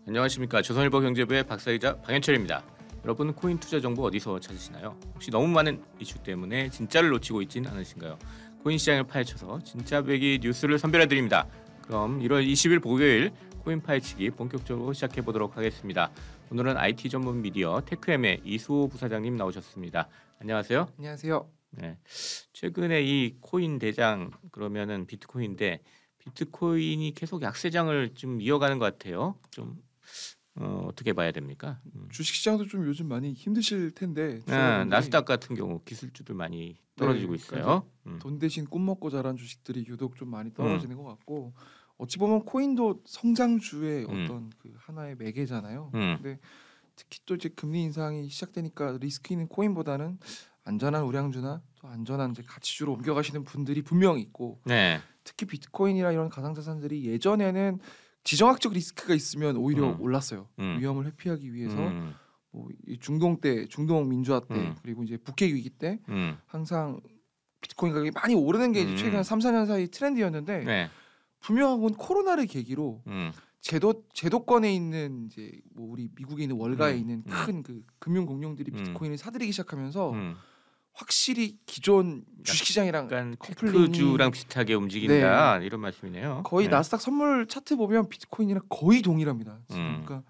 안녕하십니까. 조선일보 경제부의 박사이자 방현철입니다. 여러분, 코인 투자 정보 어디서 찾으시나요? 혹시 너무 많은 이슈 때문에 진짜를 놓치고 있진 않으신가요? 코인 시장을 파헤쳐서 진짜 배기 뉴스를 선별해드립니다. 그럼 1월 20일 목요일 코인 파헤치기 본격적으로 시작해보도록 하겠습니다. 오늘은 IT 전문 미디어 테크엠의 이수호 부사장님 나오셨습니다. 안녕하세요. 안녕하세요. 네, 최근에 이 코인 대장 그러면은 비트코인인데 비트코인이 계속 약세장을 좀 이어가는 것 같아요. 좀 어떻게 봐야 됩니까? 주식시장도 좀 요즘 많이 힘드실 텐데 나스닥 같은 경우 기술주들 많이 떨어지고 있어요. 돈 대신 꿈 먹고 자란 주식들이 유독 좀 많이 떨어지는 것 같고 어찌 보면 코인도 성장주의 어떤 그 하나의 매개잖아요. 근데 특히 또 이제 금리 인상이 시작되니까 리스크 있는 코인보다는 안전한 우량주나 또 안전한 이제 가치주로 옮겨가시는 분들이 분명히 있고 네. 특히 비트코인이나 이런 가상자산들이 예전에는 지정학적 리스크가 있으면 오히려 올랐어요. 위험을 회피하기 위해서 뭐 이 중동 민주화 때 그리고 이제 북핵 위기 때 항상 비트코인 가격이 많이 오르는 게 이제 최근 3-4년 사이 트렌드였는데 네. 분명한 건 코로나를 계기로 제도권에 있는 이제 뭐 우리 미국에 있는 월가에 있는 큰 그 금융 공룡들이 비트코인을 사들이기 시작하면서 확실히 기존 주식시장이랑 약간 커플링이 테크주랑 비슷하게 움직인다 이런 말씀이네요. 거의 네. 나스닥 선물 차트 보면 비트코인이랑 거의 동일합니다. 지금. 그러니까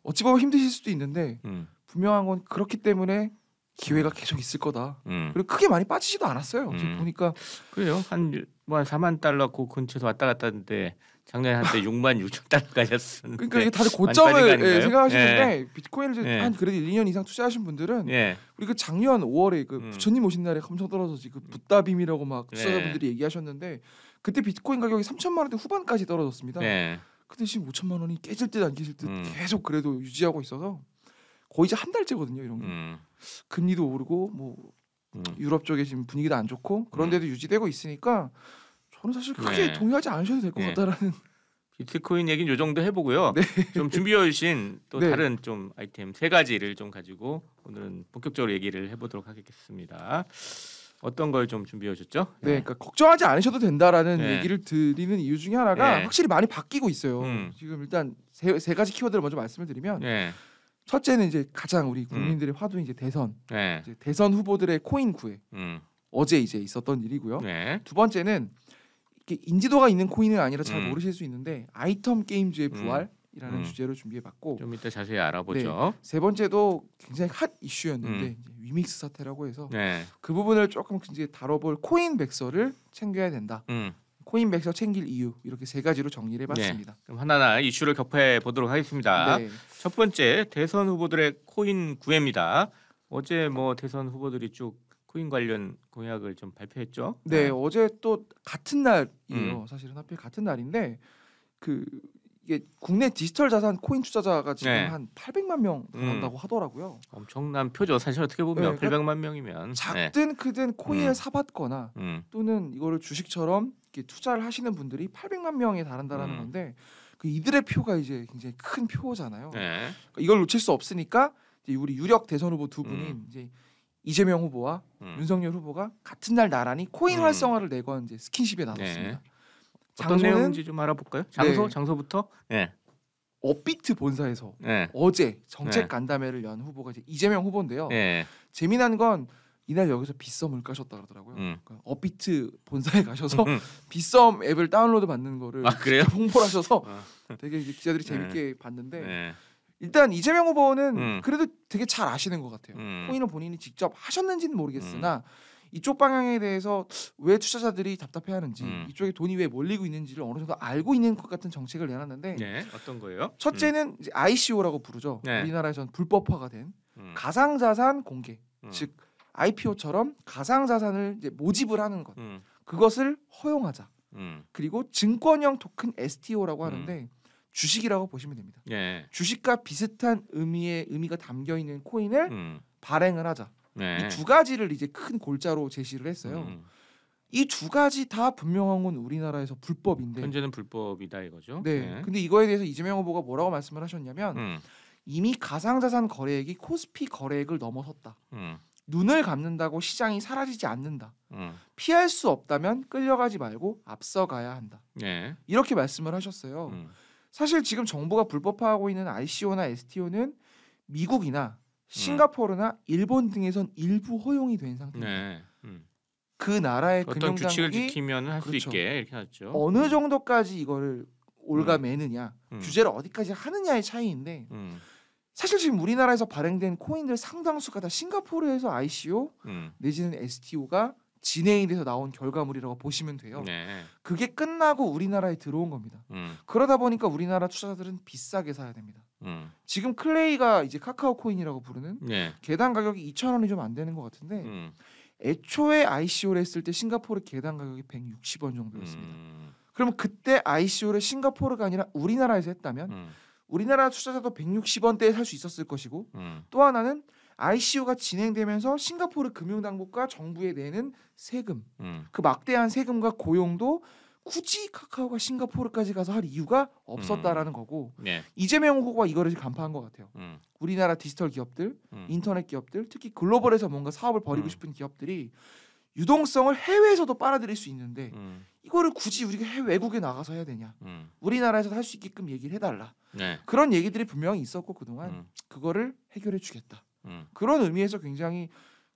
어찌 보면 힘드실 수도 있는데 분명한 건 그렇기 때문에 기회가 계속 있을 거다. 그리고 크게 많이 빠지지도 않았어요. 지금 보니까 그래요. 한 4만 달러 그 근처에서 왔다 갔다 하는데 작년에 한때 6만 6천 달러까지 했었는데 그러니까 이게 다들 고점을 생각하시는데 예. 비트코인을 예. 한 그래도 1년 이상 투자하신 분들은 예. 우리 그 작년 5월에 그 부처님 오신 날에 엄청 떨어졌지 그 붓다빔이라고 막 투자자분들이 얘기하셨는데 그때 비트코인 가격이 3천만 원대 후반까지 떨어졌습니다. 네. 근데 지금 5천만 원이 깨질 듯 안 깨질 듯 계속 그래도 유지하고 있어서 거의 이제 한 달째거든요. 이런 게 금리도 오르고 뭐 유럽 쪽에 지금 분위기도 안 좋고 그런데도 유지되고 있으니까 저는 사실 크게 동의하지 않으셔도 될 것 같다라는. 비트코인 얘기는 요 정도 해보고요. 네. 좀 준비해 주신 또 네. 다른 좀 아이템 3가지를 좀 가지고 오늘은 본격적으로 얘기를 해보도록 하겠습니다. 어떤 걸 좀 준비해 오셨죠? 네, 그러니까 걱정하지 않으셔도 된다라는 네. 얘기를 드리는 이유 중에 하나가 네. 확실히 많이 바뀌고 있어요. 지금 일단 세 가지 키워드를 먼저 말씀을 드리면 네. 첫째는 이제 가장 우리 국민들의 화두인 이제 대선, 네. 이제 대선 후보들의 코인 구애 어제 이제 있었던 일이고요. 네. 두 번째는 이렇게 인지도가 있는 코인은 아니라 잘 모르실 수 있는데 아이템 게임즈의 부활이라는 주제로 준비해봤고 좀 이따 자세히 알아보죠. 네, 세 번째도 굉장히 핫 이슈였는데 이제 위믹스 사태라고 해서 네. 그 부분을 조금 이제 다뤄볼 코인 백서를 챙겨야 된다. 코인 백서 챙길 이유 이렇게 세 가지로 정리를 해봤습니다. 네. 그럼 하나하나 이슈를 격파해 보도록 하겠습니다. 네. 첫 번째 대선 후보들의 코인 구애입니다. 어제 뭐 대선 후보들이 쭉 코인 관련 공약을 좀 발표했죠. 네, 어제 또 같은 날이에요. 사실은 하필 같은 날인데 그 이게 국내 디지털 자산 코인 투자자가 지금 한 800만 명 나온다고 하더라고요. 엄청난 표죠. 사실 어떻게 보면 네, 800만 명이면 작든 크든 코인을 사봤거나 또는 이거를 주식처럼 이렇게 투자를 하시는 분들이 800만 명에 달한다라는 건데 그 이들의 표가 이제 굉장히 큰 표잖아요. 네. 그러니까 이걸 놓칠 수 없으니까 이제 우리 유력 대선 후보 두 분인 이제 이재명 후보와 윤석열 후보가 같은 날 나란히 코인 활성화를 내건 이제 스킨십에 나섰습니다. 네. 어떤 내용인지 좀 알아볼까요? 장소부터? 네. 업비트 본사에서 네. 어제 정책 간담회를 연 후보가 이제 이재명 후보인데요. 네. 재미난 건 이날 여기서 빗썸을 까셨다 그러더라고요. 그러니까 업비트 본사에 가셔서 빗썸 앱을 다운로드 받는 거를 그래요? 홍보를 하셔서 되게 이제 기자들이 재밌게 봤는데 네. 일단 이재명 후보는 그래도 되게 잘 아시는 것 같아요. 코인을 본인이 직접 하셨는지는 모르겠으나 이쪽 방향에 대해서 왜 투자자들이 답답해하는지 이쪽에 돈이 왜 몰리고 있는지를 어느 정도 알고 있는 것 같은 정책을 내놨는데 네. 어떤 거예요? 첫째는 이제 ICO라고 부르죠. 네. 우리나라에선 불법화가 된 가상자산 공개, 즉 IPO처럼 가상자산을 이제 모집을 하는 것, 그것을 허용하자. 그리고 증권형 토큰 STO라고 하는데 주식이라고 보시면 됩니다. 네. 주식과 비슷한 의미가 담겨 있는 코인을 발행을 하자. 네. 이 두 가지를 이제 큰 골자로 제시를 했어요. 이 두 가지 다 분명한 건 우리나라에서 불법인데 현재는 불법이다 이거죠. 네. 근데 이거에 대해서 이재명 후보가 뭐라고 말씀을 하셨냐면 이미 가상자산 거래액이 코스피 거래액을 넘어섰다. 눈을 감는다고 시장이 사라지지 않는다. 피할 수 없다면 끌려가지 말고 앞서가야 한다. 네. 이렇게 말씀을 하셨어요. 사실 지금 정부가 불법화하고 있는 ICO나 STO는 미국이나 싱가포르나 일본 등에선 일부 허용이 된 상태입니다. 네. 그 나라의 어떤 규칙을 금융당국이 지키면 할 수 그렇죠. 있게 이렇게 하죠. 어느 정도까지 이거를 올가매느냐, 규제를 어디까지 하느냐의 차이인데 사실 지금 우리나라에서 발행된 코인들 상당수가 다 싱가포르에서 ICO 내지는 STO가 진행이 돼서 나온 결과물이라고 보시면 돼요. 네. 그게 끝나고 우리나라에 들어온 겁니다. 그러다 보니까 우리나라 투자자들은 비싸게 사야 됩니다. 지금 클레이가 이제 카카오 코인이라고 부르는 네. 개당 가격이 2,000원이 좀 안 되는 것 같은데 애초에 ICO를 했을 때 싱가포르 개당 가격이 160원 정도였습니다. 그러면 그때 ICO를 싱가포르가 아니라 우리나라에서 했다면 우리나라 투자자도 160원대에 살 수 있었을 것이고 또 하나는 ICO가 진행되면서 싱가포르 금융당국과 정부에 내는 세금 그 막대한 세금과 고용도 굳이 카카오가 싱가포르까지 가서 할 이유가 없었다라는 거고 네. 이재명 후보가 이거를 간파한 것 같아요. 우리나라 디지털 기업들, 인터넷 기업들, 특히 글로벌에서 뭔가 사업을 벌이고 싶은 기업들이 유동성을 해외에서도 빨아들일 수 있는데 이거를 굳이 우리가 외국에 나가서 해야 되냐? 우리나라에서 할 수 있게끔 얘기를 해달라. 네. 그런 얘기들이 분명히 있었고 그동안 그거를 해결해 주겠다. 그런 의미에서 굉장히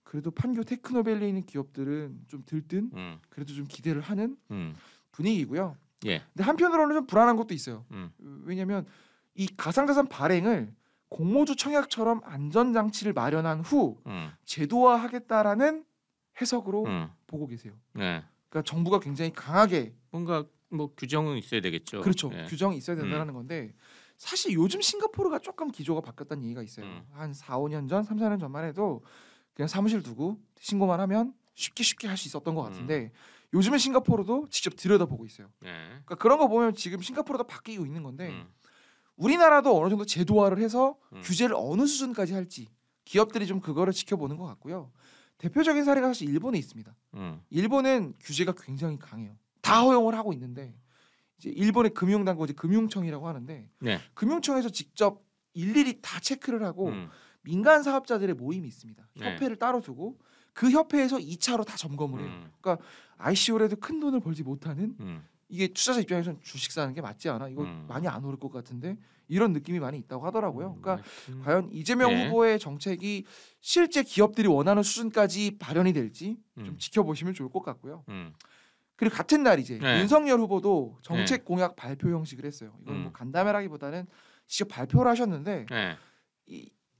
그래도 판교 테크노밸리에 있는 기업들은 좀 들뜬 그래도 좀 기대를 하는 분위기고요. 예. 근데 한편으로는 좀 불안한 것도 있어요. 왜냐하면 이 가상자산 발행을 공모주 청약처럼 안전장치를 마련한 후 제도화하겠다라는 해석으로 보고 계세요. 네. 그러니까 정부가 굉장히 강하게 뭔가 뭐 규정은 있어야 되겠죠. 그렇죠. 예. 규정이 있어야 된다는 건데 사실 요즘 싱가포르가 조금 기조가 바뀌었다는 얘기가 있어요. 한 4, 5년 전, 3, 4년 전만 해도 그냥 사무실 두고 신고만 하면 쉽게 할 수 있었던 것 같은데 요즘은 싱가포르도 직접 들여다보고 있어요. 네. 그러니까 그런 거 보면 지금 싱가포르도 바뀌고 있는 건데 우리나라도 어느 정도 제도화를 해서 규제를 어느 수준까지 할지 기업들이 좀 그거를 지켜보는 것 같고요. 대표적인 사례가 사실 일본에 있습니다. 일본은 규제가 굉장히 강해요. 다 허용을 하고 있는데 이제 일본의 금융당국 금융청이라고 하는데 네. 금융청에서 직접 일일이 다 체크를 하고 민간 사업자들의 모임이 있습니다. 협회를 따로 두고 그 협회에서 2차로 다 점검을 해요. 그러니까 ICO라도 큰 돈을 벌지 못하는 이게 투자자 입장에서는 주식 사는 게 맞지 않아? 이거 많이 안 오를 것 같은데 이런 느낌이 많이 있다고 하더라고요. 그러니까 과연 이재명 네. 후보의 정책이 실제 기업들이 원하는 수준까지 발현이 될지 좀 지켜보시면 좋을 것 같고요. 그리고 같은 날 이제 네. 윤석열 후보도 정책 공약 발표 형식을 했어요. 이건 뭐 간담회라기보다는 직접 발표를 하셨는데 네.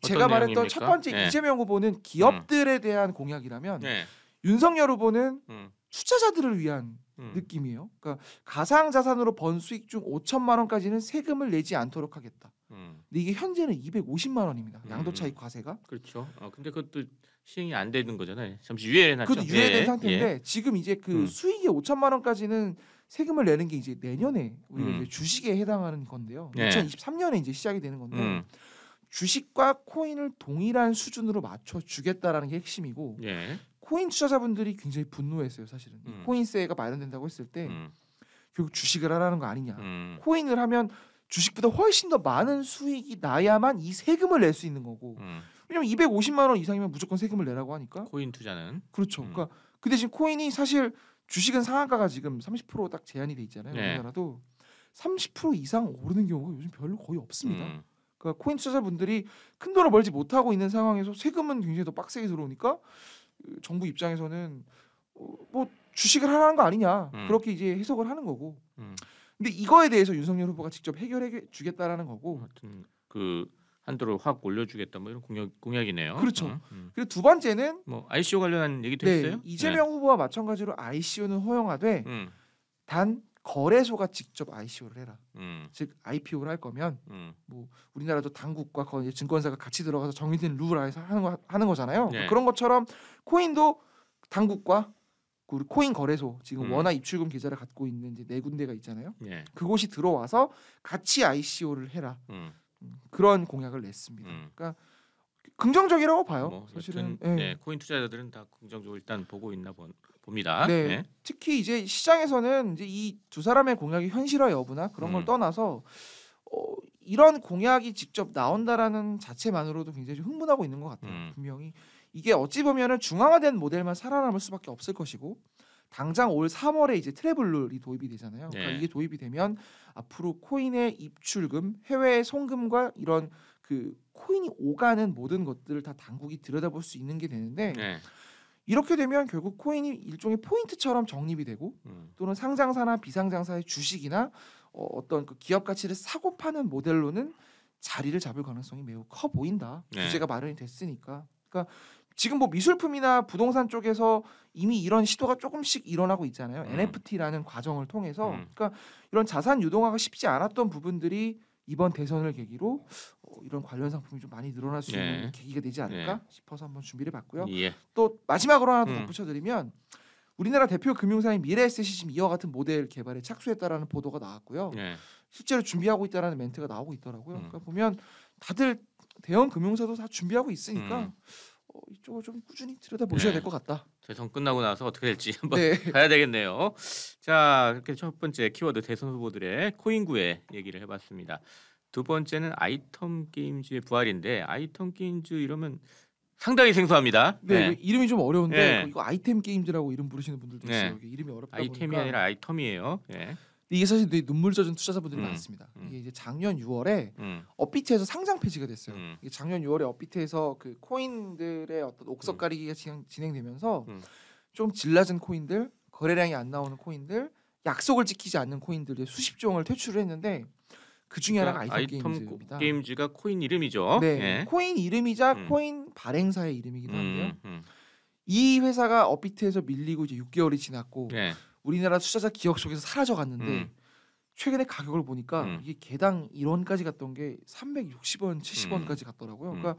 제가 말했던 내용입니까? 첫 번째 네. 이재명 후보는 기업들에 대한 공약이라면 네. 윤석열 후보는 음. 투자자들을 위한 느낌이에요. 그러니까 가상 자산으로 번 수익 중 5천만 원까지는 세금을 내지 않도록 하겠다. 근데 이게 현재는 250만 원입니다. 양도 차익 과세가. 그렇죠. 근데 그것도 시행이 안 되는 거잖아요. 잠시 유예해놨죠. 그것도 유예된 예. 상태인데 예. 지금 이제 그 수익이 5천만 원까지는 세금을 내는 게 이제 내년에 우리가 이제 주식에 해당하는 건데요. 네. 2023년에 이제 시작이 되는 건데 주식과 코인을 동일한 수준으로 맞춰 주겠다라는 게 핵심이고 예. 코인 투자자분들이 굉장히 분노했어요. 사실은 코인세가 마련된다고 했을 때 결국 주식을 하라는 거 아니냐. 코인을 하면 주식보다 훨씬 더 많은 수익이 나야만 이 세금을 낼 수 있는 거고 왜냐면 250만 원 이상이면 무조건 세금을 내라고 하니까 코인 투자는 그렇죠. 그러니까 근데 지금 코인이 사실 주식은 상한가가 지금 30% 딱 제한이 돼 있잖아요. 네. 우리나라도 30% 이상 오르는 경우가 요즘 별로 거의 없습니다. 그러니까 코인 투자자분들이 큰 돈을 벌지 못하고 있는 상황에서 세금은 굉장히 더 빡세게 들어오니까 정부 입장에서는 뭐 주식을 하라는 거 아니냐 그렇게 이제 해석을 하는 거고. 근데 이거에 대해서 윤석열 후보가 직접 해결해 주겠다라는 거고. 하여튼 그 한도를 확 올려주겠다 뭐 이런 공약이네요. 그렇죠. 그리고 두 번째는 뭐 ICO 관련한 얘기도 네, 했어요? 이재명 후보와 마찬가지로 ICO는 허용하되 단 거래소가 직접 ICO를 해라. 즉 IPO를 할 거면 뭐 우리나라도 당국과 거의 증권사가 같이 들어가서 정해진 룰 안에서 하는 거잖아요. 네. 그런 것처럼 코인도 당국과 우리 코인 거래소 지금 원화 입출금 계좌를 갖고 있는 이제 네 군데가 있잖아요. 네. 그곳이 들어와서 같이 ICO를 해라. 그런 공약을 냈습니다. 그러니까 긍정적이라고 봐요. 뭐 사실은 여튼, 네, 코인 투자자들은 다 긍정적으로 일단 보고 있나 봅니다. 네. 네. 특히 이제 시장에서는 이제 이 두 사람의 공약이 현실화 여부나 그런 걸 떠나서 이런 공약이 직접 나온다라는 자체만으로도 굉장히 좀 흥분하고 있는 것 같아요. 분명히 이게 어찌 보면은 중앙화된 모델만 살아남을 수밖에 없을 것이고 당장 올 3월에 이제 트래블룰이 도입이 되잖아요. 네. 그러니까 이게 도입이 되면 앞으로 코인의 입출금, 해외 송금과 이런 그 코인이 오가는 모든 것들을 다 당국이 들여다볼 수 있는 게 되는데 네. 이렇게 되면 결국 코인이 일종의 포인트처럼 적립이 되고 또는 상장사나 비상장사의 주식이나 어떤 그 기업 가치를 사고 파는 모델로는 자리를 잡을 가능성이 매우 커 보인다. 네. 규제가 마련이 됐으니까. 그러니까 지금 뭐 미술품이나 부동산 쪽에서 이미 이런 시도가 조금씩 일어나고 있잖아요. NFT라는 과정을 통해서. 그러니까 이런 자산 유동화가 쉽지 않았던 부분들이 이번 대선을 계기로 이런 관련 상품이 좀 많이 늘어날 수 있는 네. 계기가 되지 않을까 네. 싶어서 한번 준비를 해봤고요. 예. 또 마지막으로 하나 더 덧붙여드리면 우리나라 대표 금융사인 미래에셋이 이와 같은 모델 개발에 착수했다라는 보도가 나왔고요. 네. 실제로 준비하고 있다라는 멘트가 나오고 있더라고요. 그러니까 보면 다들 대형 금융사도 다 준비하고 있으니까 이쪽을 좀 꾸준히 들여다보셔야 될 것 같다. 대선 끝나고 나서 어떻게 될지 한번 네. 봐야 되겠네요. 자, 이렇게 첫 번째 키워드 대선 후보들의 코인구의 얘기를 해봤습니다. 두 번째는 아이텀 게임즈의 부활인데 아이텀 게임즈 이러면 상당히 생소합니다. 네, 이름이 좀 어려운데 네. 이거 아이템 게임즈라고 이름 부르시는 분들도 있어요. 네. 이게 이름이 어렵다 아이템이 보니까 아니라 아이텀이에요. 예. 이게 사실 되게 눈물 젖은 투자자분들이 많습니다. 음. 이게 이제 작년 6월에 음. 업비트에서 상장 폐지가 됐어요. 음. 이게 작년 6월에 업비트에서 그 코인들의 어떤 옥석 가리기가 진행되면서 좀 질낮은 코인들, 거래량이 안 나오는 코인들, 약속을 지키지 않는 코인들의 수십 종을 퇴출을 했는데 그 중에 하나가 아이템 게임즈입니다. 게임즈가 코인 이름이죠. 네, 예. 코인 이름이자 코인 발행사의 이름이기도 한데요. 음. 이 회사가 업비트에서 밀리고 이제 6개월이 지났고 예. 우리나라 투자자 기억 속에서 사라져 갔는데 최근에 가격을 보니까 이게 개당 1원까지 갔던 게 360원, 70원까지 갔더라고요. 그러니까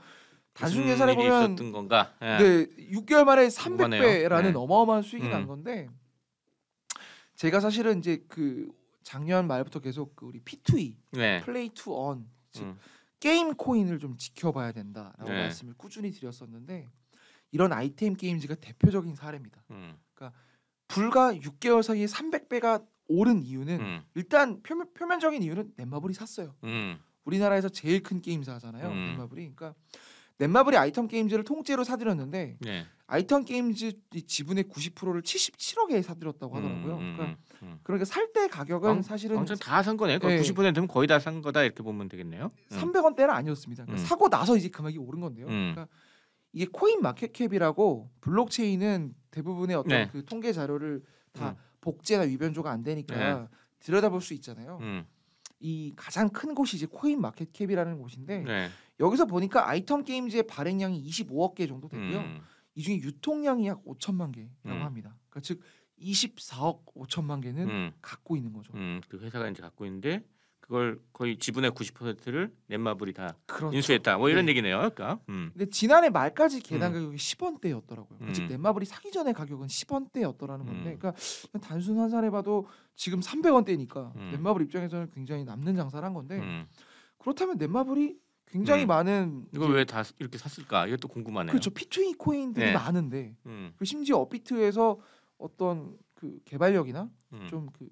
단순 계산해 보면 있었던 건가? 예. 네, 6개월 만에 궁금하네요. 300배라는 네. 어마어마한 수익이 난 건데 제가 사실은 이제 그 작년 말부터 계속 그 우리 P2E, 네. 플레이 투 언, 즉 게임 코인을 좀 지켜봐야 된다라고 네. 말씀을 꾸준히 드렸었는데 이런 아이템 게임즈가 대표적인 사례입니다. 불과 6개월 사이에 300배가 오른 이유는 일단 표면적인 이유는 넷마블이 샀어요. 우리나라에서 제일 큰 게임사잖아요. 넷마블이. 그러니까 넷마블이 아이템 게임즈를 통째로 사들였는데 네. 아이템 게임즈 지분의 90%를 77억에 사들였다고 하더라고요. 그러니까 살 때 가격은 사실은 완전 다 산 거네요. 네. 90%면 거의 다 산 거다 이렇게 보면 되겠네요. 300원대는 아니었습니다. 그러니까 사고 나서 이제 금액이 오른 건데요. 그러니까 이게 코인 마켓캡이라고 블록체인은 대부분의 어떤 네. 그 통계 자료를 다 복제나 위변조가 안 되니까 들여다볼 수 있잖아요. 이 가장 큰 곳이 이제 코인 마켓캡이라는 곳인데 네. 여기서 보니까 아이템 게임즈의 발행량이 25억 개 정도 되고요. 이 중에 유통량이 약 5천만 개라고 합니다. 그러니까 즉 24억 5천만 개는 갖고 있는 거죠. 그 회사가 이제 갖고 있는데 그걸 거의 지분의 90%를 넷마블이 다 그렇죠. 인수했다. 뭐 이런 네. 얘기네요. 그러니까. 근데 지난해 말까지 개당 가격이 10원대였더라고요. 즉 음. 넷마블이 사기 전에 가격은 10원대였더라는 건데, 그러니까 단순 환산해봐도 지금 300원대니까 넷마블 입장에서는 굉장히 남는 장사를 한 건데 그렇다면 넷마블이 굉장히 많은 이걸 왜 다 이렇게 샀을까? 이것도 궁금하네요. 그렇죠. P2E 코인들이 네. 많은데 음. 그리고 심지어 업비트에서 어떤 그 개발력이나 좀 그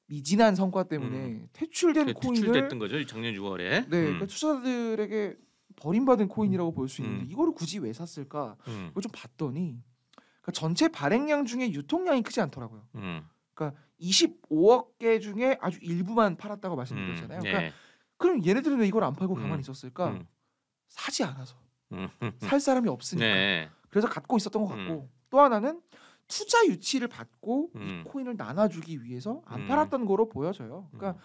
미진한 성과 때문에 퇴출된 코인을 퇴출됐던 거죠. 작년 6월에. 네, 그러니까 투자자들에게 버림받은 코인이라고 볼 수 있는데 이거를 굳이 왜 샀을까? 이걸 좀 봤더니 그러니까 전체 발행량 중에 유통량이 크지 않더라고요. 그러니까 25억 개 중에 아주 일부만 팔았다고 말씀드렸잖아요. 네. 그러니까 그럼 얘네들은 왜 이걸 안 팔고 가만히 있었을까? 사지 않아서 살 사람이 없으니까. 네. 그래서 갖고 있었던 것 같고 또 하나는 투자 유치를 받고 이 음. 코인을 나눠주기 위해서 안 팔았던 거로 보여져요. 그러니까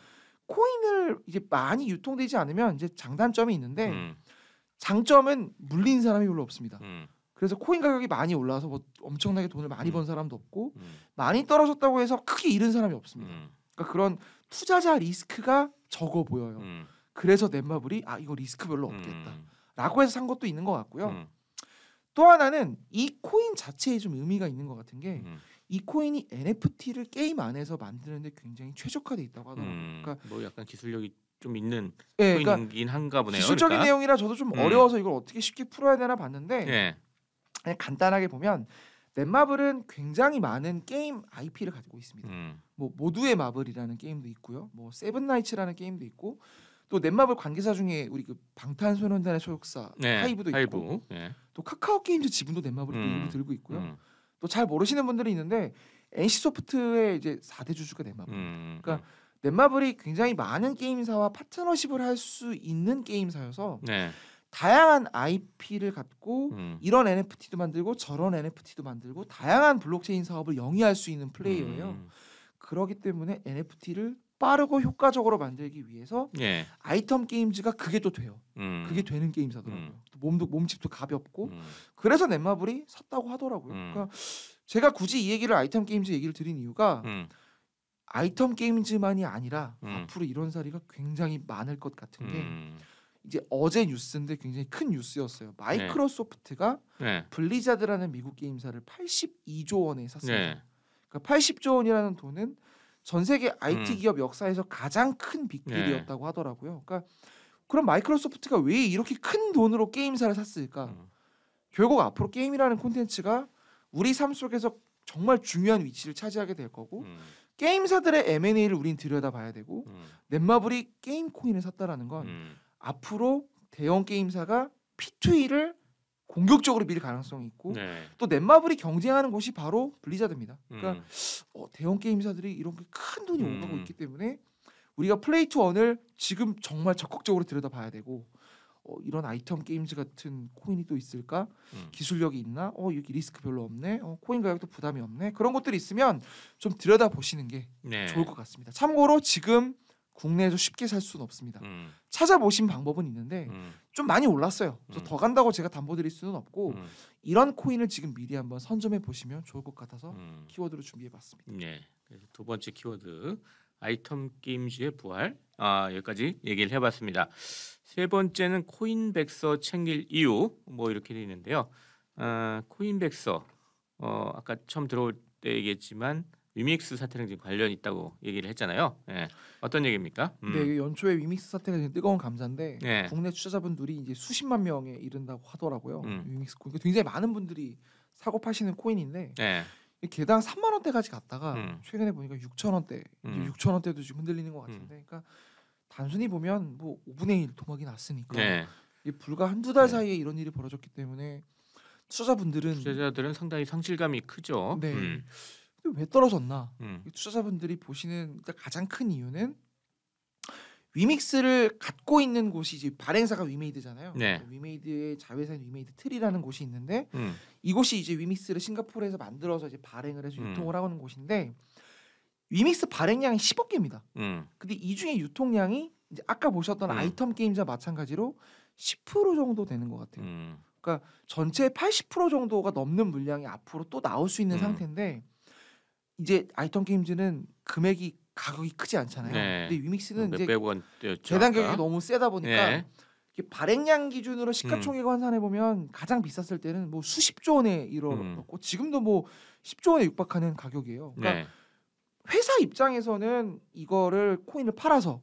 코인을 이제 많이 유통되지 않으면 이제 장단점이 있는데 장점은 물린 사람이 별로 없습니다. 그래서 코인 가격이 많이 올라서 뭐 엄청나게 돈을 많이 번 사람도 없고 많이 떨어졌다고 해서 크게 잃은 사람이 없습니다. 그러니까 그런 투자자 리스크가 적어 보여요. 그래서 넷마블이 이거 리스크 별로 없겠다라고 해서 산 것도 있는 것 같고요. 또 하나는 이 코인 자체에 좀 의미가 있는 것 같은 게 이 코인이 NFT를 게임 안에서 만드는데 굉장히 최적화돼 있다고 하더라고요. 그러니까 뭐 약간 기술력이 좀 있는 네, 코인이긴 한가 보네요. 기술적인 그러니까. 내용이라 저도 좀 어려워서 이걸 어떻게 쉽게 풀어야 되나 봤는데 네. 그냥 간단하게 보면 넷마블은 굉장히 많은 게임 IP를 가지고 있습니다. 뭐 모두의 마블이라는 게임도 있고요. 뭐 세븐나이츠라는 게임도 있고 또 넷마블 관계사 중에 우리 그 방탄소년단의 소속사 하이브도 있고 네. 또 카카오 게임즈 지분도 넷마블이 또 일부 들고 있고요. 또 잘 모르시는 분들이 있는데 NC소프트의 이제 4대 주주가 넷마블. 그러니까 넷마블이 굉장히 많은 게임사와 파트너십을 할 수 있는 게임사여서 네. 다양한 IP를 갖고 이런 NFT도 만들고 저런 NFT도 만들고 다양한 블록체인 사업을 영위할 수 있는 플레이어예요. 그렇기 때문에 NFT를 빠르고 효과적으로 만들기 위해서 예. 아이템 게임즈가 그게 또 돼요. 그게 되는 게임사더라고요. 몸집도 가볍고 그래서 넷마블이 샀다고 하더라고요. 그러니까 제가 굳이 이 얘기를 아이템 게임즈 얘기를 드린 이유가 아이템 게임즈만이 아니라 앞으로 이런 사례가 굉장히 많을 것 같은 게 이제 어제 뉴스인데 굉장히 큰 뉴스였어요. 마이크로소프트가 네. 블리자드라는 미국 게임사를 82조 원에 샀습니다. 네. 그러니까 80조 원이라는 돈은 전 세계 IT 음. 기업 역사에서 가장 큰 빅딜이었다고 하더라고요. 그러니까 그럼 마이크로소프트가 왜 이렇게 큰 돈으로 게임사를 샀을까? 결국 앞으로 게임이라는 콘텐츠가 우리 삶 속에서 정말 중요한 위치를 차지하게 될 거고 게임사들의 M&A를 우린 들여다봐야 되고 넷마블이 게임 코인을 샀다라는 건 앞으로 대형 게임사가 P2E를 공격적으로 밀 가능성이 있고 네. 또 넷마블이 경쟁하는 곳이 바로 블리자드입니다. 그러니까 대형 게임사들이 이런 게 큰 돈이 오가고 있기 때문에 우리가 플레이 투 언을 지금 정말 적극적으로 들여다봐야 되고 이런 아이템 게임즈 같은 코인이 또 있을까? 기술력이 있나? 여기 리스크 별로 없네. 코인 가격도 부담이 없네. 그런 것들이 있으면 좀 들여다보시는 게 네. 좋을 것 같습니다. 참고로 지금 국내에서 쉽게 살 수는 없습니다. 찾아보신 방법은 있는데 좀 많이 올랐어요. 그래서 더 간다고 제가 담보드릴 수는 없고 이런 코인을 지금 미리 한번 선점해 보시면 좋을 것 같아서 키워드로 준비해봤습니다. 네. 그래서 두 번째 키워드 아이템 게임즈의 부활. 여기까지 얘기를 해봤습니다. 세 번째는 코인백서 챙길 이유 뭐 이렇게 돼 있는데요. 코인백서 아까 처음 들어올 때 얘기했지만 위믹스 사태랑 지금 관련 있다고 얘기를 했잖아요. 네. 어떤 얘기입니까? 네, 연초에 위믹스 사태가 지금 뜨거운 감자인데 네. 국내 투자자분들이 이제 수십만 명에 이른다고 하더라고요. 위믹스 코인 굉장히 많은 분들이 사고 파시는 코인인데 네. 개당 3만 원대까지 갔다가 최근에 보니까 6천 원대, 6천 원대도 지금 흔들리는 것 같은데, 그러니까 단순히 보면 뭐 5분의 1 토막이 났으니까 네. 이게 불과 한두 달 사이에 이런 일이 벌어졌기 때문에 투자자들은 상당히 상실감이 크죠. 네. 왜 떨어졌나? 투자자분들이 보시는 가장 큰 이유는 위믹스를 갖고 있는 곳이 이제 발행사가 위메이드잖아요. 네. 위메이드의 자회사인 위메이드 트리라는 곳이 있는데 이곳이 이제 위믹스를 싱가포르에서 만들어서 이제 발행을 해서 유통을 하는 곳인데 위믹스 발행량이 10억 개입니다. 근데 이 중에 유통량이 이제 아까 보셨던 아이템 게임즈와 마찬가지로 10% 정도 되는 것 같아요. 그러니까 전체 80% 정도가 넘는 물량이 앞으로 또 나올 수 있는 상태인데 이제 아이템 게임즈는 가격이 크지 않잖아요. 네. 근데 위믹스는 이제 몇백 원대였죠. 계단 가격이 너무 세다 보니까 네. 발행량 기준으로 시가총액 환산해 보면 가장 비쌌을 때는 뭐 수십조 원에 이르렀고 지금도 뭐 10조 원에 육박하는 가격이에요. 그러니까 네. 회사 입장에서는 이거를 코인을 팔아서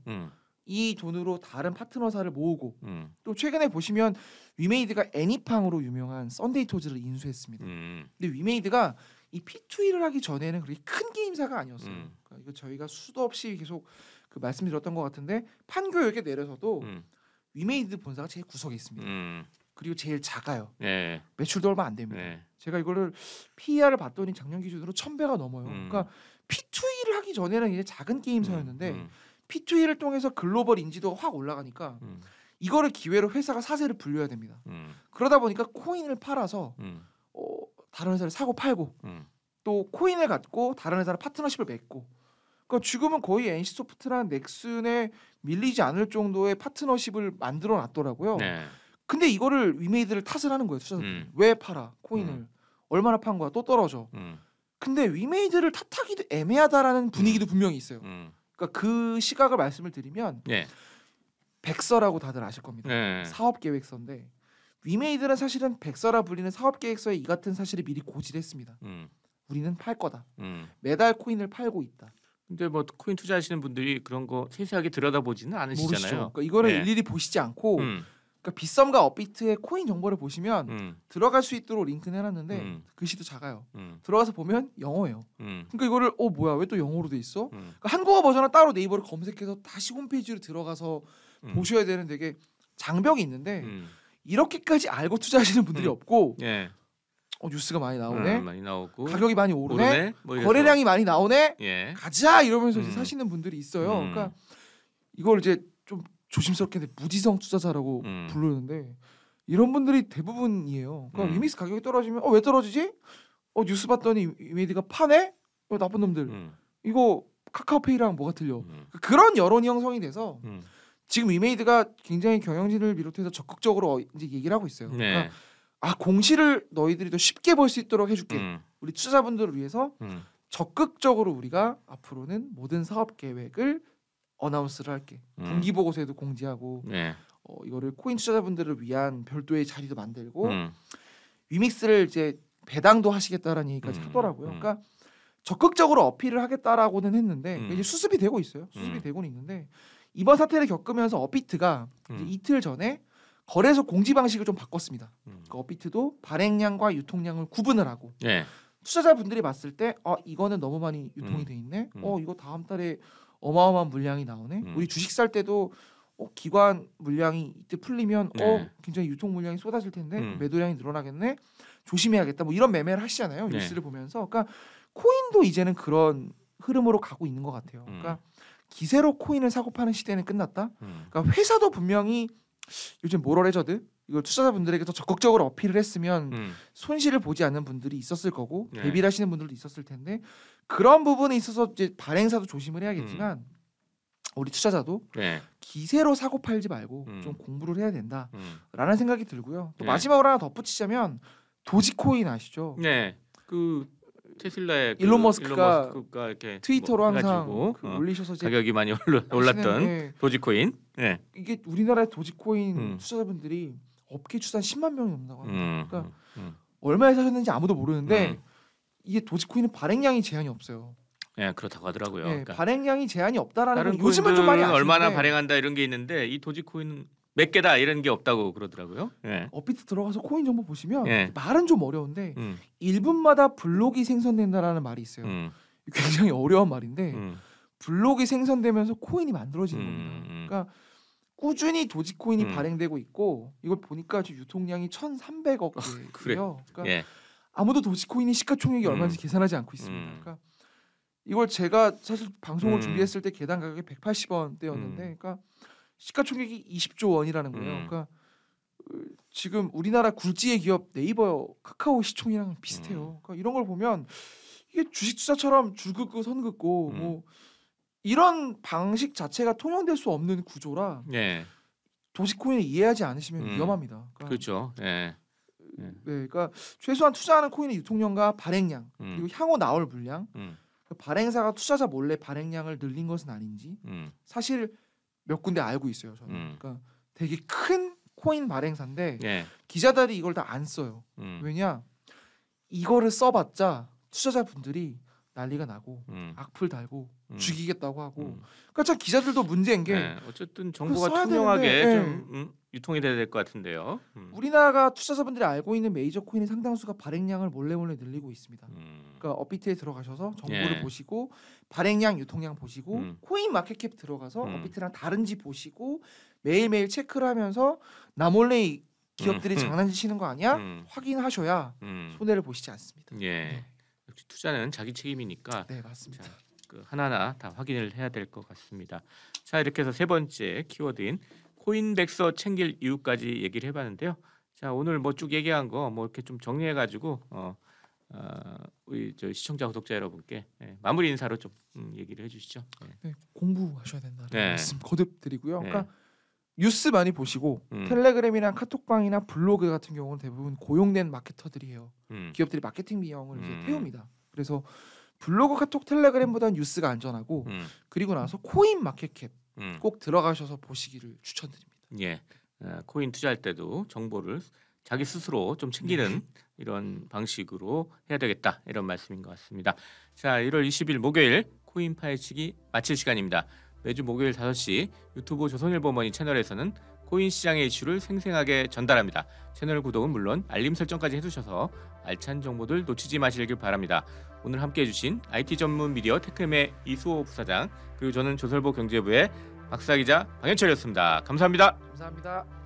이 돈으로 다른 파트너사를 모으고 또 최근에 보시면 위메이드가 애니팡으로 유명한 썬데이 토즈를 인수했습니다. 근데 위메이드가 이 P2E를 하기 전에는 그렇게 큰 게임사가 아니었어요. 그러니까 이거 저희가 수도 없이 계속 그 말씀드렸던 것 같은데 판교역에 내려서도 위메이드 본사가 제일 구석에 있습니다. 그리고 제일 작아요. 네. 매출도 얼마 안 됩니다. 네. 제가 이거를 PER을 봤더니 작년 기준으로 1000배가 넘어요. 그러니까 P2E를 하기 전에는 이제 작은 게임사였는데 P2E를 통해서 글로벌 인지도가 확 올라가니까 이거를 기회로 회사가 사세를 불려야 됩니다. 그러다 보니까 코인을 팔아서 다른 회사를 사고 팔고 또 코인을 갖고 다른 회사랑 파트너십을 맺고 그러니까 지금은 거의 NC소프트랑 넥슨에 밀리지 않을 정도의 파트너십을 만들어 놨더라고요. 네. 근데 이거를 위메이드를 탓을 하는 거예요. 투자자들이. 왜 팔아? 코인을. 얼마나 판 거야? 또 떨어져. 근데 위메이드를 탓하기도 애매하다라는 분위기도 분명히 있어요. 그러니까 그 시각을 말씀을 드리면 네. 백서라고 다들 아실 겁니다. 네. 사업계획서인데 위메이드는 사실은 백서라 불리는 사업계획서에 이 같은 사실을 미리 고지했습니다. 우리는 팔 거다. 매달 코인을 팔고 있다. 근데 뭐 코인 투자하시는 분들이 그런 거 세세하게 들여다보지는 않으시잖아요. 모르시죠. 그러니까 이거를 네. 일일이 보시지 않고 그러니까 빗썸과 업비트의 코인 정보를 보시면 들어갈 수 있도록 링크는 해놨는데 글씨도 작아요. 들어가서 보면 영어예요. 그러니까 이거를 뭐야 왜 또 영어로 돼 있어? 그러니까 한국어 버전은 따로 네이버를 검색해서 다시 홈페이지로 들어가서 보셔야 되는 되게 장벽이 있는데 이렇게까지 알고 투자하시는 분들이 없고 예. 뉴스가 많이 나오네. 많이 나오고 가격이 많이 오르네. 뭐 이래서. 거래량이 많이 나오네. 예. 가자 이러면서 이제 사시는 분들이 있어요. 그러니까 이걸 이제 좀 조심스럽게 무지성 투자자라고 부르는데 이런 분들이 대부분이에요. 그러니까 위믹스 가격이 떨어지면 왜 떨어지지? 뉴스 봤더니 위메이드가 파네? 나쁜 놈들. 이거 카카오페이랑 뭐가 틀려? 그런 여론이 형성이 돼서 지금 위메이드가 굉장히 경영진을 비롯해서 적극적으로 이제 얘기를 하고 있어요. 네. 그러니까 공시를 너희들이 더 쉽게 볼 수 있도록 해줄게. 우리 투자자분들을 위해서 적극적으로 우리가 앞으로는 모든 사업 계획을 어나운스를 할게. 분기 보고서에도 공지하고 네. 이거를 코인 투자자분들을 위한 별도의 자리도 만들고 위믹스를 이제 배당도 하시겠다라는 얘기까지 하더라고요. 그러니까 적극적으로 어필을 하겠다라고는 했는데 이제 수습이 되고 있어요. 수습이 되고는 있는데 이번 사태를 겪으면서 업비트가 이제 이틀 전에 거래소 공지 방식을 좀 바꿨습니다. 그 업비트도 발행량과 유통량을 구분을 하고 네. 투자자분들이 봤을 때 이거는 너무 많이 유통이 돼 있네. 이거 다음 달에 어마어마한 물량이 나오네. 우리 주식 살 때도 기관 물량이 이때 풀리면 굉장히 유통 물량이 쏟아질 텐데 매도량이 늘어나겠네. 조심해야겠다. 뭐 이런 매매를 하시잖아요. 네. 뉴스를 보면서. 그러니까 코인도 이제는 그런 흐름으로 가고 있는 것 같아요. 그러니까 기세로 코인을 사고 파는 시대는 끝났다. 그러니까 회사도 분명히 요즘 모럴 해저드 이걸 투자자분들에게 더 적극적으로 어필을 했으면 손실을 보지 않는 분들이 있었을 거고 네. 대비를 하시는 분들도 있었을 텐데 그런 부분에 있어서 이제 발행사도 조심을 해야겠지만 우리 투자자도 네. 기세로 사고 팔지 말고 좀 공부를 해야 된다라는 생각이 들고요. 또 네. 마지막으로 하나 덧붙이자면 도지코인 아시죠? 네. 그 테슬라의 일론 머스크가 이렇게 트위터로 항상 해가지고, 올리셔서 이제 가격이 많이 올랐던 네. 도지코인. 네. 이게 우리나라의 도지코인 투자자분들이 업계 추산 10만 명이 넘는다고 합니다. 그러니까 얼마에 사셨는지 아무도 모르는데 이게 도지코인은 발행량이 제한이 없어요. 네, 그렇다고 하더라고요. 네, 그러니까 발행량이 제한이 없다라는 다른 건 요즘은 좀 많이 아시는데 얼마나 발행한다 이런 게 있는데 이 도지코인은 몇 개다 이런 게 없다고 그러더라고요. 네. 업비트 들어가서 코인 정보 보시면 네. 말은 좀 어려운데 1분마다 블록이 생성된다라는 말이 있어요. 굉장히 어려운 말인데 블록이 생성되면서 코인이 만들어지는 겁니다. 그러니까 꾸준히 도지코인이 발행되고 있고 이걸 보니까 지금 유통량이 1,300억 개예요. 그러니까 예. 아무도 도지코인의 시가총액이 얼마인지 계산하지 않고 있습니다. 그러니까 이걸 제가 사실 방송을 준비했을 때 개당 가격이 180원대였는데 그러니까 시가총액이 20조 원이라는 거예요. 그러니까 지금 우리나라 굴지의 기업 네이버 카카오 시총이랑 비슷해요. 그러니까 이런 걸 보면 이게 주식 투자처럼 줄 긋고 선 긋고 뭐 이런 방식 자체가 통용될 수 없는 구조라 네. 도지코인을 이해하지 않으시면 위험합니다. 그러니까 그렇죠. 네. 네, 그러니까 최소한 투자하는 코인의 유통량과 발행량 그리고 향후 나올 물량 발행사가 투자자 몰래 발행량을 늘린 것은 아닌지 사실 몇 군데 알고 있어요. 저는. 그러니까 되게 큰 코인 발행사인데 네. 기자들이 이걸 다 안 써요. 왜냐? 이거를 써봤자 투자자분들이 난리가 나고 악플 달고 죽이겠다고 하고 그러니까 참 기자들도 문제인 게 네. 어쨌든 정보가 써야 투명하게 되는데, 좀 유통이 돼야 될 것 같은데요. 우리나라가 투자자분들이 알고 있는 메이저 코인의 상당수가 발행량을 몰래 늘리고 있습니다. 그러니까 업비트에 들어가셔서 정보를 예. 보시고 발행량, 유통량 보시고 코인 마켓캡 들어가서 업비트랑 다른지 보시고 매일매일 체크를 하면서 나 몰래 이 기업들이 장난치시는 거 아니야? 확인하셔야 손해를 보시지 않습니다. 예. 네. 역시 투자는 자기 책임이니까 네, 맞습니다. 자, 그 하나하나 다 확인을 해야 될 것 같습니다. 자, 이렇게 해서 세 번째 키워드인 코인백서 챙길 이유까지 얘기를 해봤는데요. 자, 오늘 뭐 쭉 얘기한 거 뭐 이렇게 좀 정리해가지고 우리 저 시청자 구독자 여러분께 마무리 인사로 좀 얘기를 해주시죠. 네, 공부하셔야 된다는 네. 말씀 거듭 드리고요. 네. 그러니까 뉴스 많이 보시고 텔레그램이나 카톡방이나 블로그 같은 경우는 대부분 고용된 마케터들이에요. 기업들이 마케팅 비용을 이제 태웁니다. 그래서 블로그, 카톡, 텔레그램보다 뉴스가 안전하고 그리고 나서 코인 마켓캡 꼭 들어가셔서 보시기를 추천드립니다. 예, 코인 투자할 때도 정보를 자기 스스로 좀 챙기는 이런 방식으로 해야 되겠다 이런 말씀인 것 같습니다. 자, 1월 20일 목요일 코인 파헤치기 마칠 시간입니다. 매주 목요일 5시 유튜브 조선일보 머니 채널에서는 코인 시장의 이슈를 생생하게 전달합니다. 채널 구독은 물론 알림 설정까지 해두셔서 알찬 정보들 놓치지 마시길 바랍니다. 오늘 함께해 주신 IT 전문 미디어 테크엠의 이수호 부사장 그리고 저는 조선일보 경제부의 박사 기자 방현철이었습니다. 감사합니다. 감사합니다.